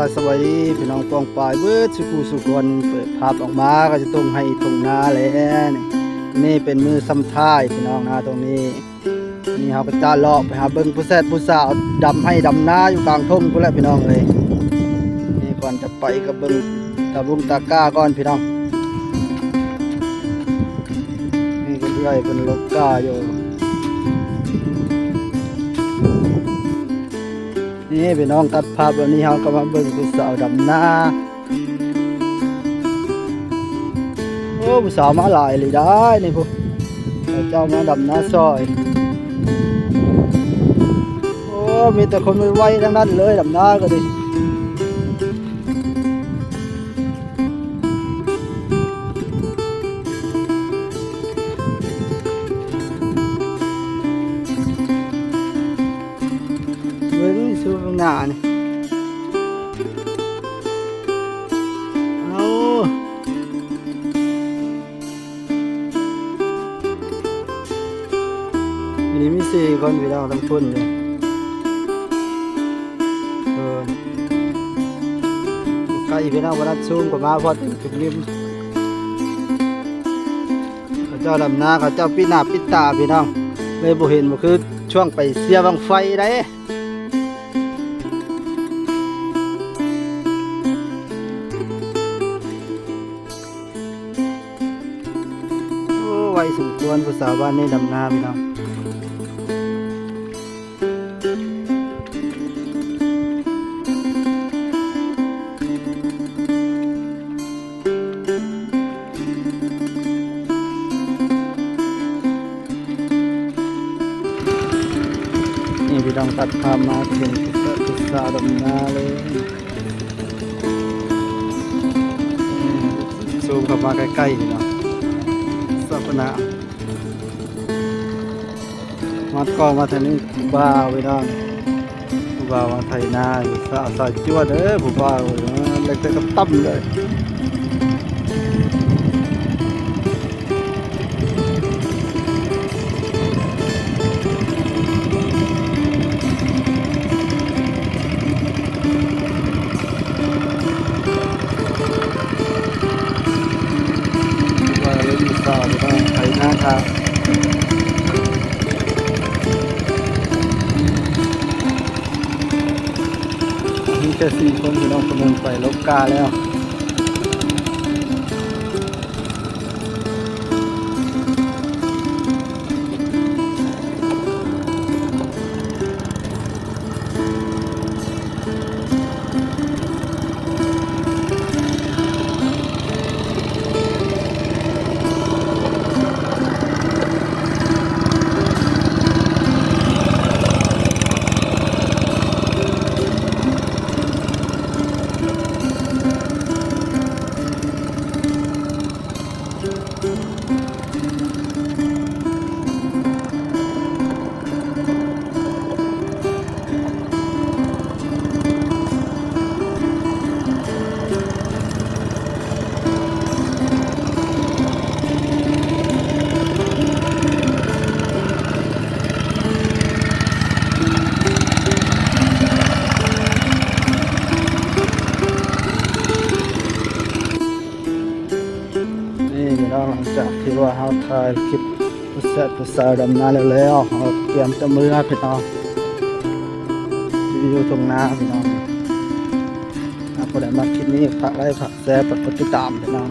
ก็สวัสดีพี่น้องปองปายเบิดสุขุสุคนเปิดภาพออกมาก็จะต้องให้ตรงนาแล้วนี่เป็นมือซ้ำท้ายพี่น้องนะตรงนี้นี่เขาก็จะเลาะไปหาเบิ้งผู้แซ่บผู้สาวดำให้ดำนาอยู่กลางทุ่งพุ่นแหละพี่น้องเลยนี่ก่อนจะไปกับเบิ้งตะบุงตะก้าก่อนพี่น้องนี่ก็ที่ให้เป็นลกก้าอยู่นี่พี่น้องตัดภาพแบบนี้เขาก็มาเบิ่งผู้สาวดำนาโอ้ผู้สาวมาหลายเลยได้นี่พวกเจ้ามาดำนาซอยโอ้มีแต่คนไวๆทั้งนั้นเลยดำนาก็ดิเบิ่งสู้ข้างหน้านี่เอาอันนี้มี4 คนพี่น้องทั้งพุ่นเลยใกล้พี่น้องวันนั้นซูมกว่ามาพอถึงริมเขาเจ้าดำนาเขาเจ้าปิดหน้าปิดตาพี่น้องเลยบ่เห็นบ่คือช่วงไปเสียบังไฟได้ไว้สมควรผู้สาวบ้านนี้ดำนาพี่น้องนี่พี่น้องตัดภาพมาเห็นผู้สาวดำนาเลยซูมเข้ามาใกล้ๆพี่น้องสัปนามัดกองมาทางนี้ผู้บ่าวพี่น้องผู้บ่าวมาไถนาสาวสายจวดผู้บ่าวเล็กแต่กับตั้มเลยว่าเล่นสาวพี่น้องไถนาครับมีแค่4 คนพี่น้องคนหนึ่งไปลบกาแล้วหลังจากที่ว่าเราถ่ายคลิปผู้แซ่บผู้สาวดำนาแล้วเราเตรียมจะมือพี่น้องรีวิวตรงนาพี่น้องถ้าคนไหนมาคลิปนี้ฝากไลค์ฝากแชร์ฝากกดติดตามพี่น้อง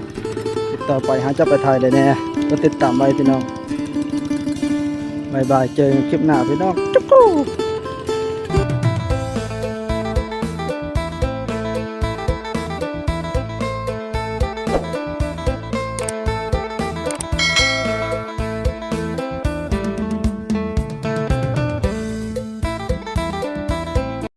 ติดต่อไปหาจะไปถ่ายได้แน่ก็ติดตามไว้พี่น้องบายบายเจอกันคลิปหน้าพี่น้องจุ๊ก